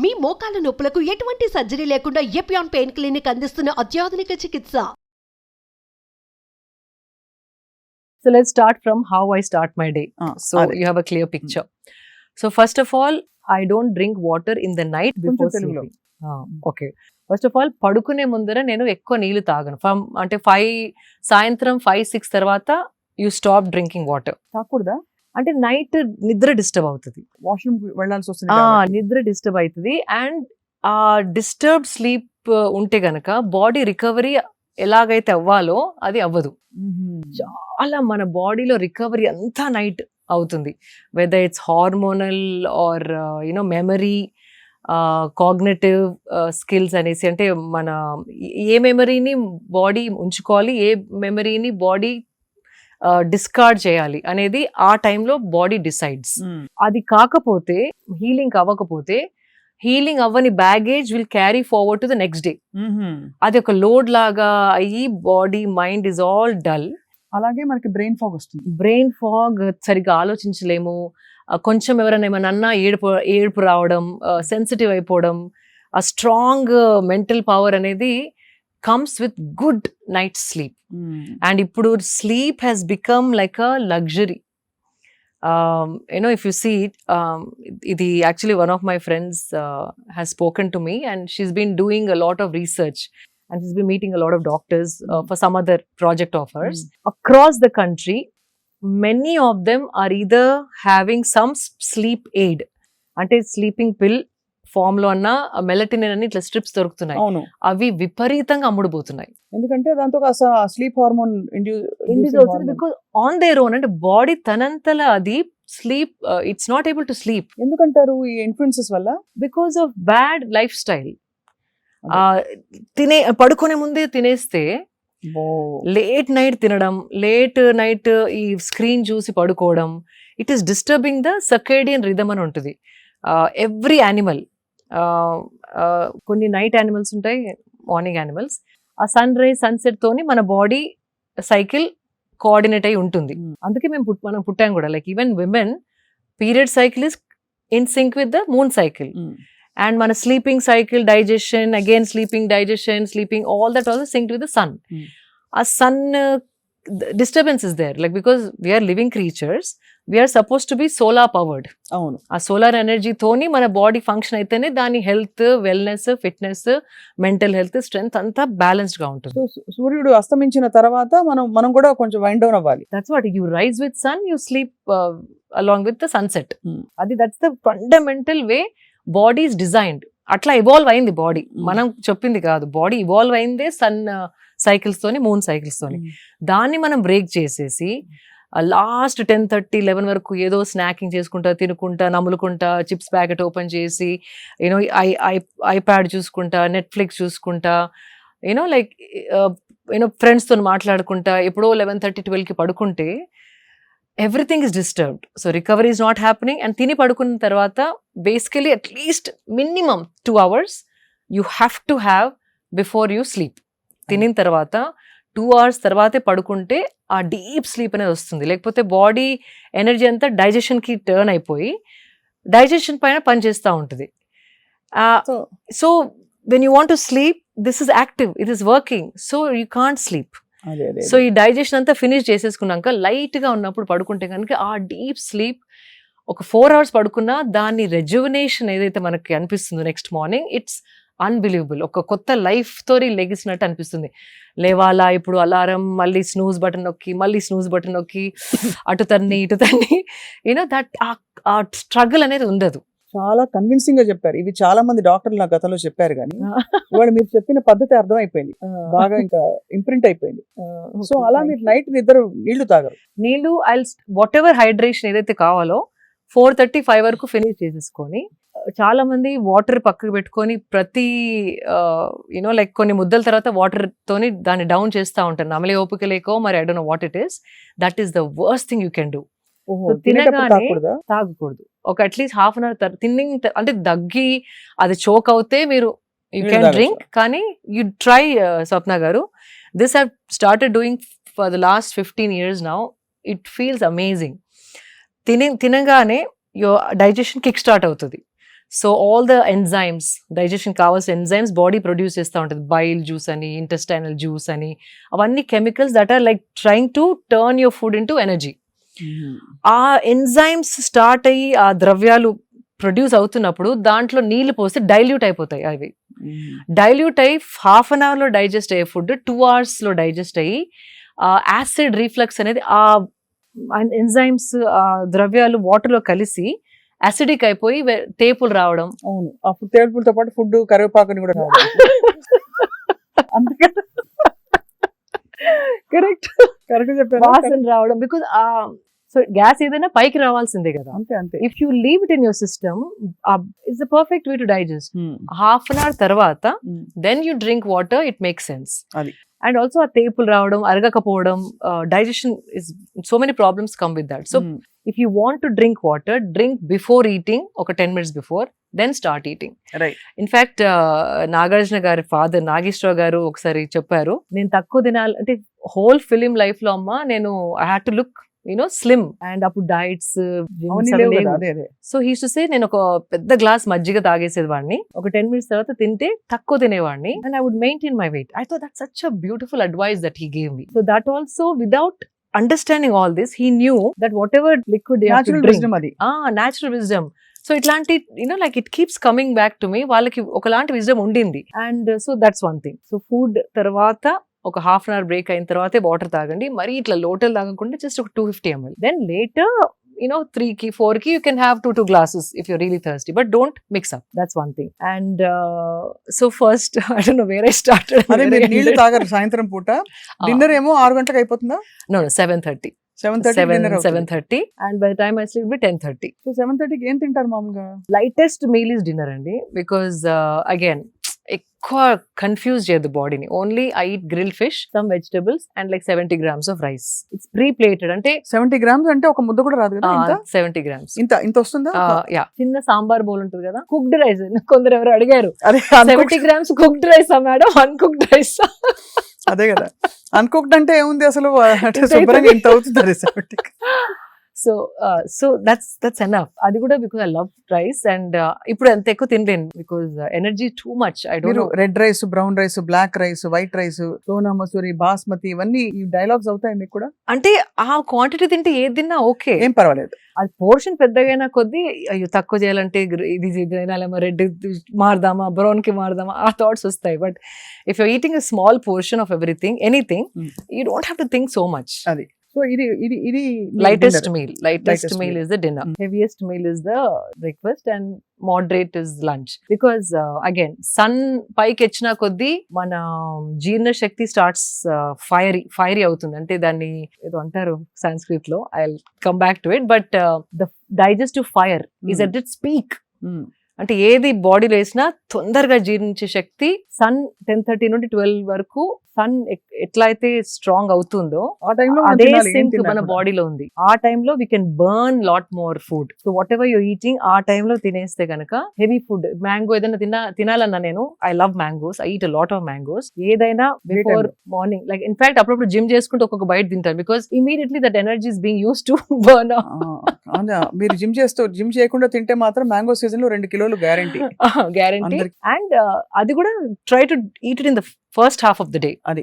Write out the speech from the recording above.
మీ మోకాల నొప్పులకు ఎటువంటి సర్జరీ లేకుండా ఎపియాన్ పెయిన్ క్లినిక్ అందిస్తున్న అత్యాధునిక చికిత్స. So let's start from how I start my day. So you have a clear picture. So first of all, I don't drink water in the night before sleeping. Okay. First of all పడుకునే ముందర నేను ఎక్కువ నీళ్లు తాగను. అంటే 5 సాయంత్రం 5-6 తర్వాత you stop drinking water. తాకూడదా? అంటే నైట్ నిద్ర డిస్టర్బ్ అవుతుంది, వాష్రూమ్ వెళ్ళాల్సి వస్తుంది, నిద్ర డిస్టర్బ్ అవుతుంది. అండ్ ఆ డిస్టర్బ్డ్ స్లీప్ ఉంటే గనక బాడీ రికవరీ ఎలాగైతే అవ్వాలో అది అవ్వదు. చాలా మన బాడీలో రికవరీ అంతా నైట్ అవుతుంది, whether it's hormonal or you know memory, cognitive skills అనేసి. అంటే మన ఏ మెమరీని బాడీ ఉంచుకోవాలి, ఏ మెమరీని బాడీ డిస్కార్డ్ చేయాలి అనేది ఆ టైంలో బాడీ డిసైడ్స్. అది కాకపోతే హీలింగ్ అవ్వకపోతే, హీలింగ్ అవ్వని baggage will carry forward to the next day. అది ఒక లోడ్ లాగా అయ్యి body mind is all dull. అలాగే మనకి బ్రెయిన్ ఫాగ్ వస్తుంది. బ్రెయిన్ ఫాగ్, సరిగ్గా ఆలోచించలేము. కొంచెం ఎవరైనా ఏమైనా అన్నా ఏడుపు రావడం, సెన్సిటివ్ అయిపోవడం. ఆ స్ట్రాంగ్ మెంటల్ పవర్ అనేది comes with good night sleep. And ఇప్పుడు sleep has become like a luxury. You know, if you see it, ఇది actually one of my friends has spoken to me, and she's been doing a lot of research, and she's been meeting a lot of doctors for some other project of hers. Across the country, many of them are either having some sleep aid, అంటే sleeping పిల్ form లో అన్న మెలటినిన్ అని ఇట్లా strips దొరుకుతున్నాయి. అవి విపరీతంగా అమ్ముడుపోతున్నాయి. ఎందుకంటే దాంతో స్లీప్ హార్మోన్ ఇండ్యూస్ అవుతుంది. బికాజ్ ఆన్ దేర్ ఓన్, అంటే బాడీ తనంతల అది sleep, it's not able to sleep. ఎందుకంటారు ఈ ఇన్ఫ్లుయెన్సెస్ వల్ల? Because of bad life style. పడుకునే ముందే తినేస్తే, లేట్ నైట్ తినడం, లేట్ నైట్ ఈ స్క్రీన్ చూసి పడుకోవడం, it is disturbing the circadian rhythm అని ఉంటుంది. ఎవ్రీ యానిమల్, కొన్ని నైట్ యానిమల్స్ ఉంటాయి, మార్నింగ్ యానిమల్స్. ఆ సన్ రైజ్ సన్సెట్ తోని మన బాడీ సైకిల్ కోఆర్డినేట్ అయి ఉంటుంది. అందుకే మనం పుట్టాం కూడా. Like even women period cycle is in sync with the moon cycle. And మన sleeping cycle, digestion, again sleeping, digestion, sleeping, all that also synced with the sun. ఆ sun disturbance is there, like because we are living creatures, we are supposed to be solar powered. అవును, ఆ solar energy తోని మన body function అయితేనే దాని health, wellness, fitness, mental health, strength అంతా balanced గా ఉంటుంది. సూర్యుడు అస్తమించిన తర్వాత మనం కూడా కొంచెం వైండ్ డౌన్ అవ్వాలి. That's what, you rise with sun, you sleep along with the sunset. అది that's the fundamental way body is designed. అట్లా ఇవాల్వ్ అయింది బాడీ, మనం చెప్పింది కాదు. బాడీ ఇవాల్వ్ అయిందే సన్ సైకిల్స్ తోని, మూన్ సైకిల్స్ తోని. దాన్ని మనం బ్రేక్ చేసేసి లాస్ట్ 10:30-11 వరకు ఏదో స్నాకింగ్ చేసుకుంటా, తినుకుంటా, నములుకుంటా, చిప్స్ ప్యాకెట్ ఓపెన్ చేసి, యూనో ఐప్యాడ్ చూసుకుంటా, నెట్ఫ్లిక్స్ చూసుకుంటా, యూనో లైక్ యూనో ఫ్రెండ్స్తో మాట్లాడుకుంటా, ఎప్పుడో 11:30-12కి పడుకుంటే everything is disturbed. So recovery is not happening. And తిని పడుకున్న తర్వాత basically at least minimum 2 hours you have to have before you sleep. తినిన తర్వాత 2 hours తర్వాతే పడుకుంటే ఆ డీప్ స్లీప్ అనేది వస్తుంది. లేకపోతే బాడీ ఎనర్జీ అంతా డైజెషన్కి టర్న్ అయిపోయి డైజెషన్ పైన పనిచేస్తూ ఉంటుంది. So when you want to sleep, this is active, it is working, so you can't sleep. So ఈ డైజెషన్ అంతా ఫినిష్ చేసేసుకున్నాక లైట్గా ఉన్నప్పుడు పడుకుంటే కనుక ఆ డీప్ స్లీప్ ఒక 4 hours పడుకున్నా దాని రెజ్యువనేషన్ ఏదైతే మనకి అనిపిస్తుందో నెక్స్ట్ మార్నింగ్, ఇట్స్ అన్బిలీవబుల్. ఒక కొత్త లైఫ్ తోని లెగిసినట్టు అనిపిస్తుంది. లేవాలా, ఇప్పుడు అలారం, మళ్ళీ స్నూజ్ బటన్ నొక్కి, మళ్ళీ స్నూజ్ బటన్ నొక్కి, అటు తన్ని ఇటు తన్ని, యూనో దట్ ఆ స్ట్రగుల్ అనేది ఉండదు. చాలా కన్విన్సింగ్ గా చెప్పారు. ఇవి చాలా మంది డాక్టర్లు నా గతంలో చెప్పారు, కానీ ఇవాళ మీరు చెప్పిన పద్ధతి అర్థం అయిపోయింది, బాగా ఇంకా ఇంప్రింట్ అయిపోయింది. సో అలా మీరు నైట్ నిద్ర నీళ్లు తాగరు? నీళ్లు వాట్ ఎవర్ హైడ్రేషన్ ఏదైతే కావాలో 4:30-5 వరకు ఫినిష్ చేసేసుకొని, చాలా మంది వాటర్ పక్కకు పెట్టుకొని ప్రతి యూనో లైక్ కొన్ని ముద్దల తర్వాత వాటర్ తోని దాన్ని డౌన్ చేస్తూ ఉంటారు. నమలే ఓపిక లేకో మరి, I don't know what it is. That is the worst thing you can do. తినగానే తాగకూడదు. ఒక అట్లీస్ట్ హాఫ్ అన్ అవర్ తిన్నింగ్, అంటే దగ్గి అది చోక్ అవుతే మీరు యూ క్యాన్ డ్రింక్. కానీ యూ ట్రై, స్వప్న గారు, this have started doing for the last 15 years now. It feels amazing. తినగానే డైజెషన్ కిక్ స్టార్ట్ అవుతుంది. So all the enzymes, digestion కావాల్సిన ఎంజైమ్స్ బాడీ ప్రొడ్యూస్ చేస్తూ ఉంటుంది. బైల్ జ్యూస్ అని, ఇంటెస్టైనల్ జ్యూస్ అని, అవన్నీ chemicals that are like trying to turn your food into energy. ఆ enzymes start అయ్యి ఆ ద్రవ్యాలు ప్రొడ్యూస్ అవుతున్నప్పుడు దాంట్లో నీళ్లు పోస్తే డైల్యూట్ అయిపోతాయి. అవి డైల్యూట్ అయ్యి హాఫ్ అన్ అవర్లో డైజెస్ట్ అయ్యే ఫుడ్ 2 hours లో డైజెస్ట్ అయ్యి యాసిడ్ రీఫ్లక్స్ అనేది ఆ ఎంజైమ్స్ ద్రవ్యాలు వాటర్లో కలిసి యాసిడిక్ అయిపోయి తేపులు రావడం. అవును, అప్పుడు తేపులతో పాటు ఫుడ్ కరివేపాకుని కూడా కరెక్ట్ కరెక్ట్ చెప్పారు. వాసన రావడం. బికాజ్ సో గ్యాస్ ఏదైనా పైకి రావాల్సిందే కదా. అంతే అంతే. If you leave it in your system, it's the perfect way to digest. Half an hour తర్వాత then you drink water, it make sense. అది. అండ్ ఆల్సో ఆ తేపులు రావడం, అరగకపోవడం, digestion is so many problems come with that. So if you want to drink water, drink before eating, ఒక 10 minutes before, then start eating. Right. In fact Nagarjuna గారి father Nageswararao గారు ఒకసారి చెప్పారు, నేను తక్కువ తినాలి అంటే హోల్ ఫిలిం లైఫ్ లో అమ్మ నేను I had to look slim. And అప్పుడు diets. So he's to say, నేను ఒక పెద్ద గ్లాస్ మజ్జిగ తాగేసేది వాడిని, ఒక 10 minutes తర్వాత తింటే తక్కువ తినేవాడిని, and I would maintain my weight. I thought that's such a beautiful advice that he gave me. So that also without understanding all this, he knew that what ఎవర్ లిక్విడ్ natural wisdom. సో ఇట్లాంటి like it keeps coming back to me. వాళ్ళకి ఒకలాంటి wisdom ఉండింది. And so that's one thing. So food తర్వాత ఒక half an hour break అయిన తర్వాతే వాటర్ తాగండి. మరి ఇట్లా లోటల్ తాగకుండా జస్ట్ ఒక 250 ml. దెన్ లేటర్ 3కి 4కి you can have 2 glasses if you're really thirsty, but don't mix up. That's one thing. And so first, I don't know where I started. అదే మీరు నీళ్లు తాగరు సాయంత్రం పూట. డిన్నర్ ఏమో 6 గంటలకు అయిపోతుందా? No, 7:30. 7:30 and by the time I sleep be 10:30. So 7:30కి ఏం తింటారు మామూలుగా? Lightest meal is dinner అండి. Because again ఎక్కువ కన్ఫ్యూజ్ చేయదు బాడీని. Only I eat grilled fish, some vegetables and like 70 grams of rice. It's pre plated. అంటే 70 grams అంటే ఒక ముద్ద కూడా రాదు కదా? ఇంత 70 grams. ఇంత వస్తుందా? యా, చిన్న సాంబార్ బౌల్ ఉంటుంది కదా, కుక్డ్ రైస్. కొందరు ఎవరు అడిగారు, అదే 70 grams cooked rice madam, uncooked rice? అదే కదా, అన్కుక్డ్ అంటే ఏముంది అసలు, శుభ్రంగా ఇంత అవుతుంది. So that's enough. అది కూడా because I love rice. And ఇప్పుడు అంత ఎక్కువ తినలేను because energy too much. I don't know. Red rice, brown rice, black rice, white rice, Sona Masuri, basmati, ఇవన్నీ ఈ డైలాగ్స్ అవుతాయి మీకు కూడా? అంటే ఆ క్వాంటిటీ తింటే ఏది తిన్నా ఓకే, ఏం పర్వాలేదు. అది పోర్షన్ పెద్దగైనా కొద్దీ అయ్యో తక్కువ చేయాలంటే ఇది తినాలేమో, రెడ్ మారుదామా, బ్రౌన్ కి మారుదామా, ఆ థాట్స్ వస్తాయి. But if you eating a small portion of everything, anything, you don't have to think so much. అది. సో ఇది lightest meal is the dinner. Heaviest meal is the breakfast and moderate is lunch. Because again, sun పైకి వచ్చిన కొద్దీ మన జీర్ణ శక్తి starts fiery అవుతుంది. అంటే దాన్ని ఏదో అంటారు సంస్కృత్ లో, I will come back to it. But the digestive fire is at its peak. అంటే ఏది బాడీలో వేసినా తొందరగా జీర్ణించే శక్తి సన్ 10:30 నుండి 12 వరకు సన్ ఎట్లా అయితే స్ట్రాంగ్ అవుతుందో అదే సింక్ మన బాడీలో ఉంది. ఆ టైంలో we can burn lot more food. So what ever you're eating ఆ టైంలో తినేస్తే కనుక హెవీ ఫుడ్, మ్యాంగో ఏదైనా తినాలన్నా, నేను I love mangoes, I eat a lot of mangoes. ఏదైనా బిఫోర్ మార్నింగ్, లైక్ ఇన్ఫాక్ట్ అప్పుడప్పుడు జిమ్ చేసుకుంటూ ఒక్కొక్క బయట తింటాను. Because immediately that energy is being use to burn. మీరు జిమ్ చేయకుండా తింటే మాత్రం మ్యాంగో సీజన్ లో 2 కిలోలు గ్యారంటీ. అండ్ అది కూడా try to eat it in the first half of the day. అది